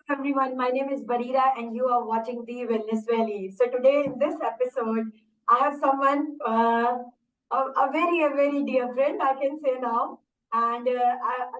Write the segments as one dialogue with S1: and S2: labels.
S1: Everyone, my name is Barira and you are watching the Wellness Valley. So today in this episode, I have someone, a very dear friend, I can say now, and a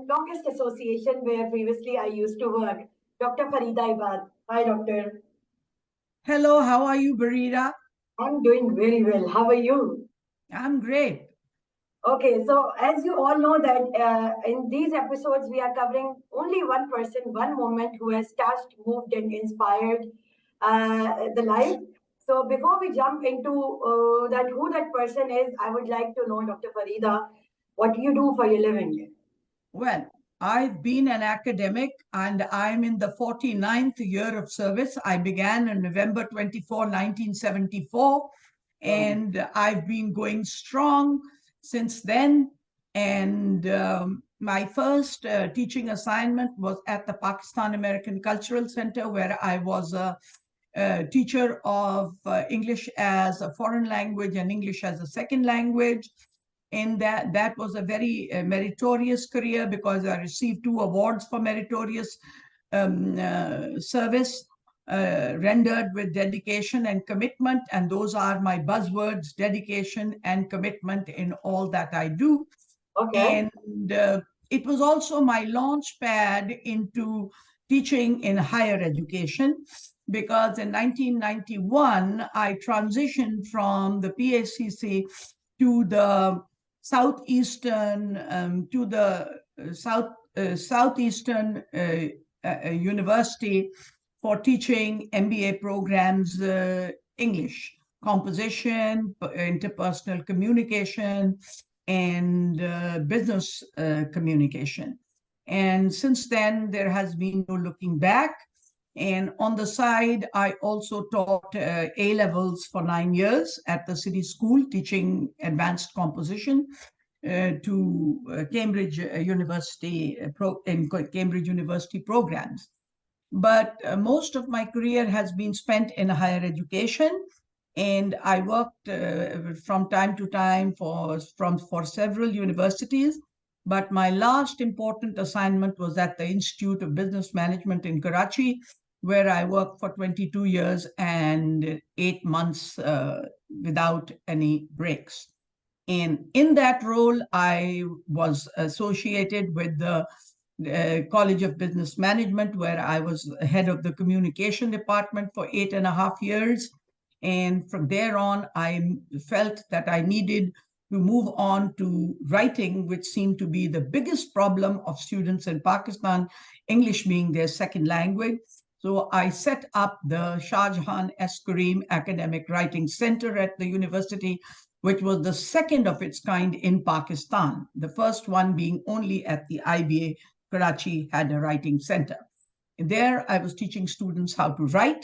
S1: longest association where previously I used to work, Dr. Fareeda Ibad. Hi, doctor.
S2: Hello, how are you, Barira?
S1: I'm doing very well. How are you?
S2: I'm great.
S1: Okay, so as you all know that in these episodes we are covering only one person, one moment who has touched, moved, and inspired the life. So before we jump into that who that person is, I would like to know, Dr. Farida, what do you do for your living?
S2: Well, I've been an academic and I'm in the 49th year of service. I began on November 24, 1974,
S1: Wow.
S2: and I've been going strong since then. And my first teaching assignment was at the Pakistan American Cultural Center, where I was a teacher of English as a foreign language and English as a second language. And that was a very meritorious career because I received 2 awards for meritorious service rendered with dedication and commitment. And those are my buzzwords: dedication and commitment in all that I do.
S1: Okay.
S2: And it was also my launch pad into teaching in higher education, because in 1991 I transitioned from the PACC to the southeastern to the southeastern university for teaching MBA programs, English composition, interpersonal communication, and business communication. And since then, there has been no looking back. And on the side, I also taught A levels for 9 years at the city school, teaching advanced composition to Cambridge University in Cambridge University programs. But most of my career has been spent in higher education, and I worked from time to time for several universities. But my last important assignment was at the Institute of Business Management in Karachi, where I worked for 22 years and 8 months without any breaks. And in that role, I was associated with the College of Business Management, where I was head of the communication department for 8.5 years. And from there on, I felt that I needed to move on to writing, which seemed to be the biggest problem of students in Pakistan, English being their second language. So I set up the Shah Jahan S. Kareem Academic Writing Center at the university, which was the second of its kind in Pakistan, the first one being only at the IBA Karachi had a writing center. There, I was teaching students how to write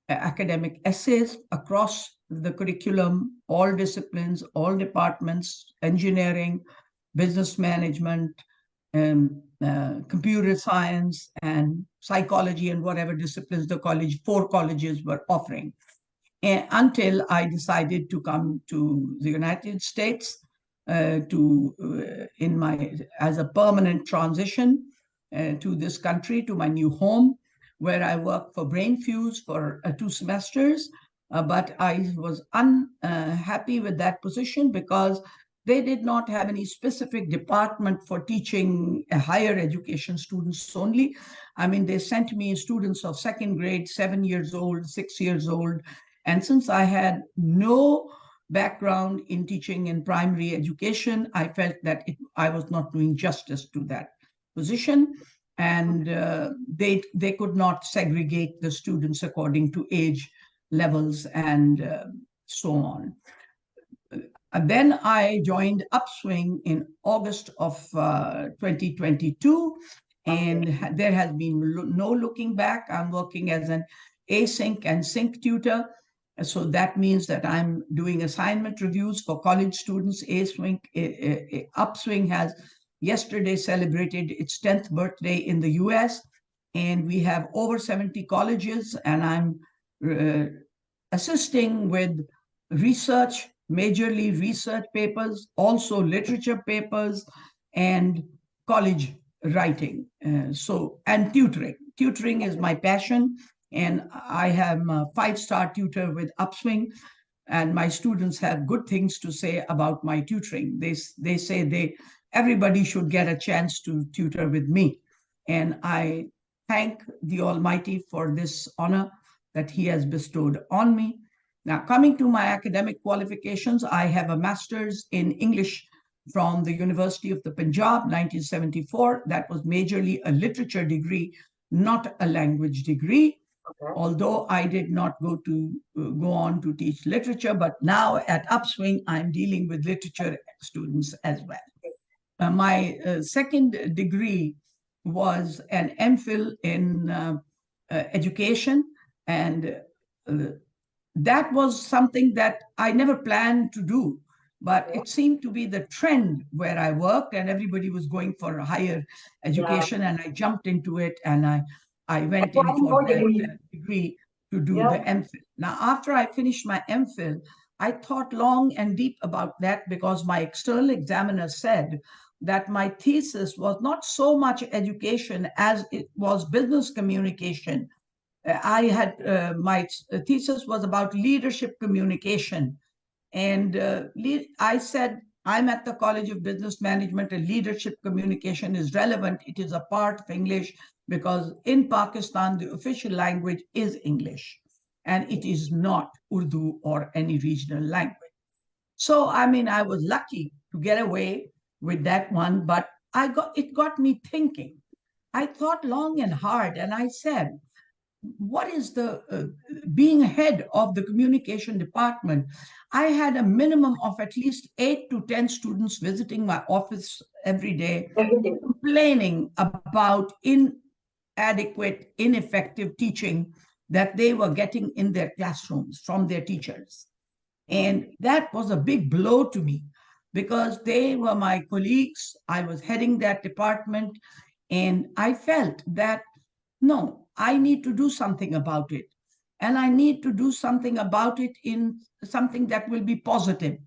S2: academic essays across the curriculum, all disciplines, all departments: engineering, business management, computer science, and psychology, and whatever disciplines the college, 4 colleges were offering. And until I decided to come to the United States to in my as a permanent transition to this country, to my new home, where I worked for Brainfuse for 2 semesters. But I was unhappy with that position because they did not have any specific department for teaching higher education students only. I mean, they sent me students of second grade, 7 years old, 6 years old. And since I had no background in teaching in primary education, I felt that I was not doing justice to that position. And they could not segregate the students according to age levels and so on. And then I joined Upswing in August of 2022, and there has been no looking back. I'm working as an async and sync tutor. So that means that I'm doing assignment reviews for college students. Upswing has yesterday celebrated its 10th birthday in the US, and we have over 70 colleges, and I'm assisting with research, majorly research papers, also literature papers, and college writing. And tutoring. Tutoring is my passion, and I am a five-star tutor with Upswing, and my students have good things to say about my tutoring. They say everybody should get a chance to tutor with me, and I thank the Almighty for this honor that He has bestowed on me. Now, coming to my academic qualifications, I have a master's in English from the University of the Punjab, 1974. That was majorly a literature degree, not a language degree.
S1: Okay.
S2: Although I did not go on to teach literature, but now at Upswing, I'm dealing with literature students as well. My second degree was an MPhil in education, and that was something that I never planned to do, but it seemed to be the trend where I worked, and everybody was going for higher education, and I jumped into it, and I went in
S1: Acquiring
S2: for
S1: more
S2: that
S1: degrees.
S2: degree to do
S1: Yeah.
S2: the MPhil. Now, after I finished my MPhil, I thought long and deep about that, because my external examiner said that my thesis was not so much education as it was business communication. I had my thesis was about leadership communication. And I said, I'm at the College of Business Management, and leadership communication is relevant. It is a part of English, because in Pakistan, the official language is English, and it is not Urdu or any regional language. So, I mean, I was lucky to get away with that one, but it got me thinking. I thought long and hard, and I said, what is the being head of the communication department? I had a minimum of at least 8 to 10 students visiting my office every day,
S1: Every day.
S2: complaining about inadequate, ineffective teaching that they were getting in their classrooms from their teachers. And that was a big blow to me, because they were my colleagues. I was heading that department, and I felt that no, I need to do something about it. And I need to do something about it in something that will be positive.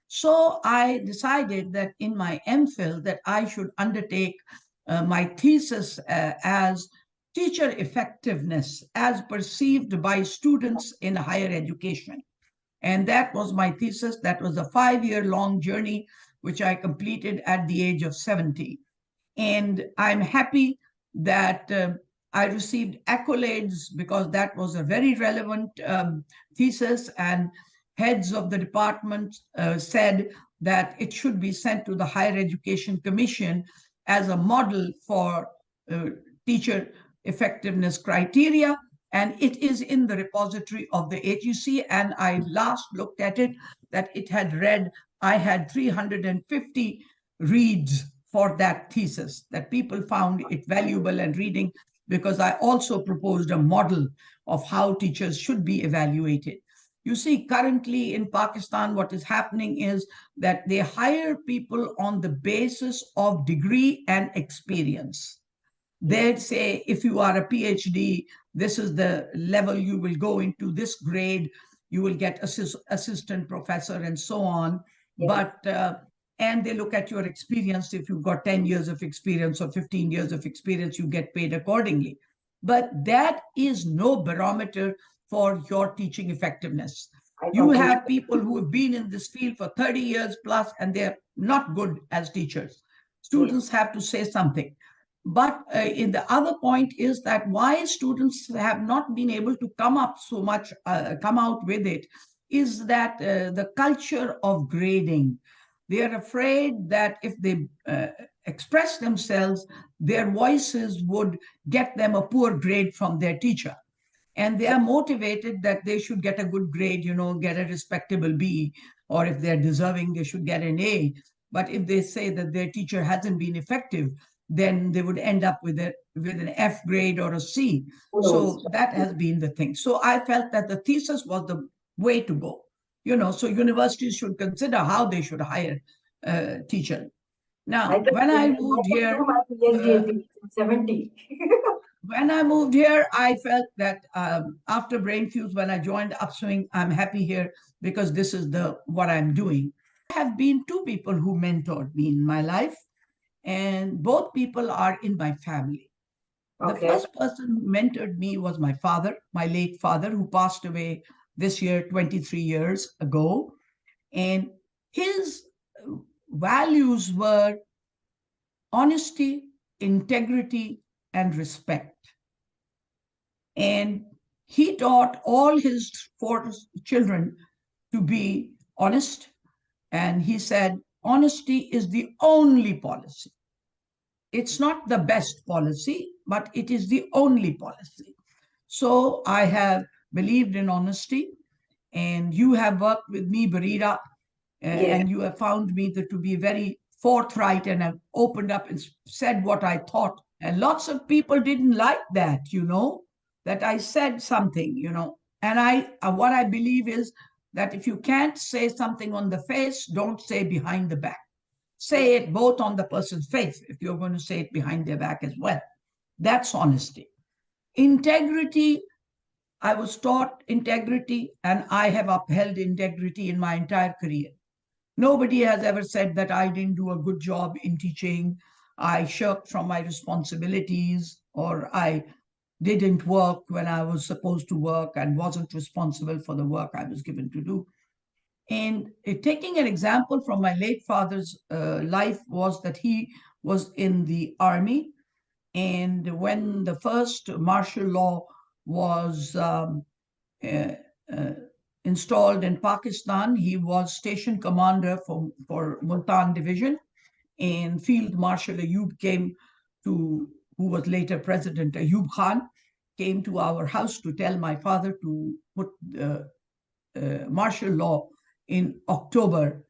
S2: So I decided that in my MPhil that I should undertake my thesis as teacher effectiveness as perceived by students in higher education. And that was my thesis. That was a 5-year long journey, which I completed at the age of 70. And I'm happy that I received accolades, because that was a very relevant thesis, and heads of the department said that it should be sent to the Higher Education Commission as a model for teacher effectiveness criteria. And it is in the repository of the HEC. And I last looked at it, that it had read, I had 350 reads for that thesis, that people found it valuable and reading, because I also proposed a model of how teachers should be evaluated. You see, currently in Pakistan, what is happening is that they hire people on the basis of degree and experience. They'd say, if you are a PhD, this is the level you will go into, this grade, you will get assistant professor and so on.
S1: Yes.
S2: But and they look at your experience. If you've got 10 years of experience or 15 years of experience, you get paid accordingly. But that is no barometer for your teaching effectiveness. You have people who have been in this field for 30 years plus, and they're not good as teachers. Students have to say something. But in the other point is that why students have not been able to come out with it, is that the culture of grading. They are afraid that if they express themselves, their voices would get them a poor grade from their teacher. And they are motivated that they should get a good grade, get a respectable B, or if they're deserving, they should get an A. But if they say that their teacher hasn't been effective, then they would end up with an F grade or a C. So that has been the thing. So I felt that the thesis was the way to go. So universities should consider how they should hire teachers. Now, when I moved here, when I moved here, I felt that after Brain Fuse, when I joined Upswing, I'm happy here, because this is what I'm doing. There have been two people who mentored me in my life. and both people are in my family. The
S1: Okay.
S2: first person who mentored me was my father, my late father, who passed away this year, 23 years ago. And his values were honesty, integrity, and respect. And he taught all his four children to be honest. And he said, honesty is the only policy. It's not the best policy, but it is the only policy. So I have believed in honesty, and you have worked with me, Barira,
S1: Yes.
S2: and you have found me to be very forthright and have opened up and said what I thought. And lots of people didn't like that, that I said something, And what I believe is that if you can't say something on the face, don't say behind the back. Say
S1: Yes.
S2: it both on the person's face if you're going to say it behind their back as well. That's honesty. Integrity, I was taught integrity and I have upheld integrity in my entire career. Nobody has ever said that I didn't do a good job in teaching, I shirked from my responsibilities, or I didn't work when I was supposed to work and wasn't responsible for the work I was given to do. And taking an example from my late father's life was that he was in the army. And when the first martial law was uh, uh, installed in Pakistan, he was station commander for Multan Division. And Field Marshal Ayub came to, who was later President Ayub Khan, came to our house to tell my father to put martial law in October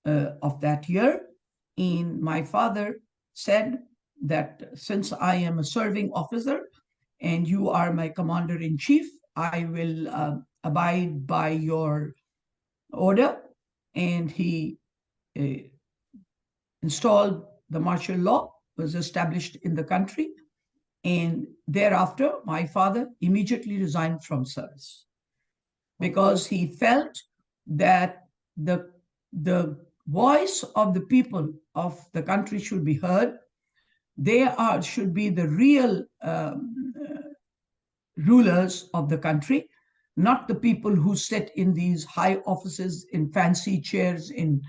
S2: of that year. And my father said that since I am a serving officer and you are my commander in chief, I will abide by your order. And he uh, installed the martial law, was established in the country. And thereafter, my father immediately resigned from service
S1: Okay.
S2: because he felt that the voice of the people of the country should be heard. They should be the real rulers of the country, not the people who sit in these high offices in fancy chairs in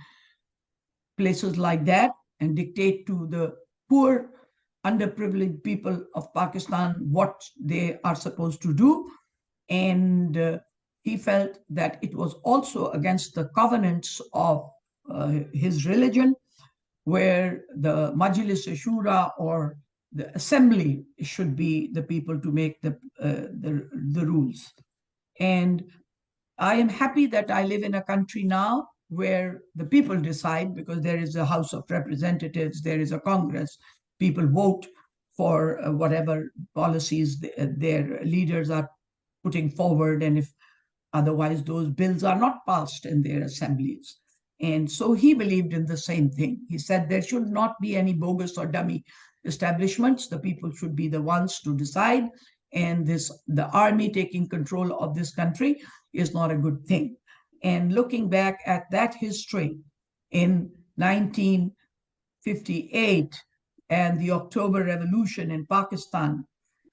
S2: places like that and dictate to the poor, underprivileged people of Pakistan what they are supposed to do. And he felt that it was also against the covenants of his religion, where the Majlis Shura or the assembly should be the people to make the rules. And I am happy that I live in a country now where the people decide, because there is a House of Representatives, there is a Congress, people vote for whatever policies their leaders are putting forward, and if otherwise those bills are not passed in their assemblies. And so he believed in the same thing. He said there should not be any bogus or dummy establishments. The people should be the ones to decide. And the army taking control of this country is not a good thing. And looking back at that history in 1958 and the October Revolution in Pakistan,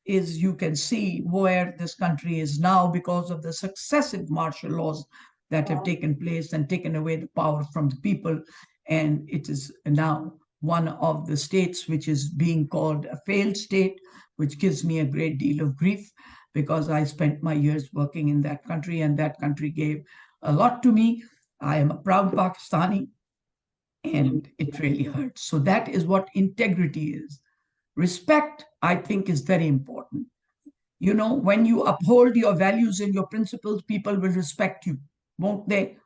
S2: is you can see where this country is now because of the successive martial laws that have
S1: Yeah.
S2: taken place and taken away the power from the people. And it is now one of the states which is being called a failed state, which gives me a great deal of grief because I spent my years working in that country and that country gave a lot to me. I am a proud Pakistani and it really hurts. So that is what integrity is. Respect, I think, is very important. When you uphold your values and your principles, people will respect you, won't they?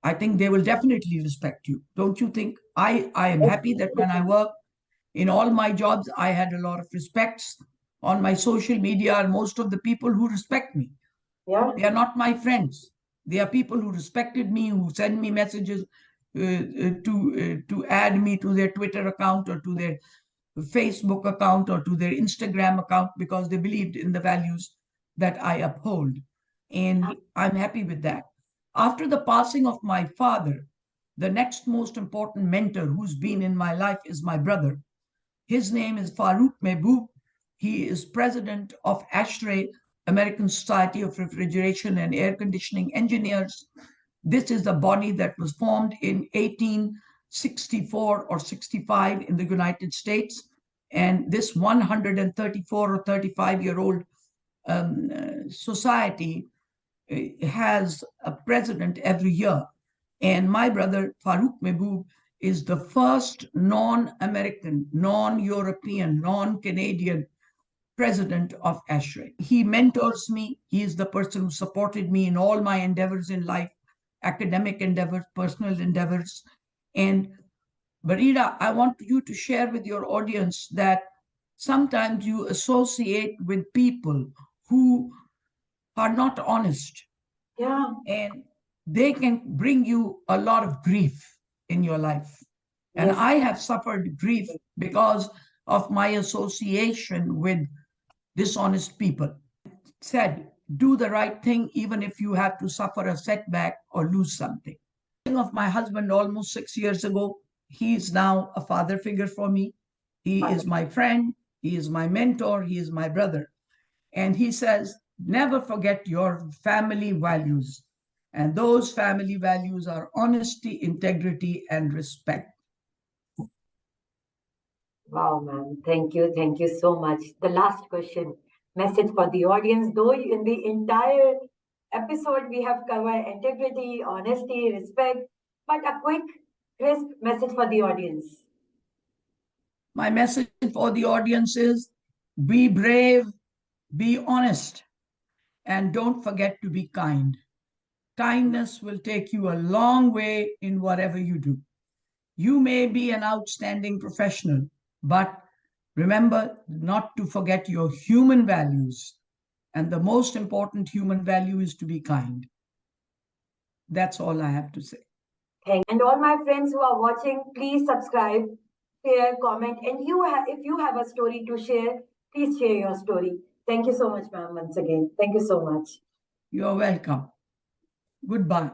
S2: I think they will definitely respect you. Don't you think? I am happy that when I work in all my jobs, I had a lot of respects on my social media. Are most of the people who respect me.
S1: Yeah.
S2: They are not my friends. They are people who respected me, who send me messages to add me to their Twitter account or to their Facebook account or to their Instagram account because they believed in the values that I uphold. And I'm happy with that. After the passing of my father, The next most important mentor who's been in my life is my brother. His name is Fareeda Ibad. He is president of ASHRAE, American Society of Refrigeration and Air Conditioning Engineers. This is a body that was formed in 1864 or 65 in the United States. And this 134 or 35-year-old society has a president every year. And my brother, Fareeda Ibad, is the first non-American, non-European, non-Canadian president of ASHRAE. He mentors me. He is the person who supported me in all my endeavors in life, academic endeavors, personal endeavors. And Barira, I want you to share with your audience that sometimes you associate with people who are not honest.
S1: Yeah.
S2: And they can bring you a lot of grief in your life. And
S1: Yes.
S2: I have suffered grief because of my association with dishonest people. Said, do the right thing even if you have to suffer a setback or lose something. Of my husband almost 6 years ago, he is now a father figure for me. He is my friend, he is my mentor, he is my brother. And he says, never forget your family values. And those family values are honesty, integrity, and respect.
S1: Wow, ma'am. Thank you. Thank you so much. The last question, message for the audience. Though in the entire episode we have covered integrity, honesty, respect, but a quick, crisp message for the audience.
S2: My message for the audience is be brave, be honest, and don't forget to be kind. Kindness will take you a long way in whatever you do. You may be an outstanding professional, but remember not to forget your human values. And the most important human value is to be kind. That's all I have to say.
S1: Thank you. And all my friends who are watching, please subscribe, share, comment. And if you have a story to share, please share your story. Thank you so much, ma'am, once again. Thank you so much.
S2: You're welcome. Goodbye.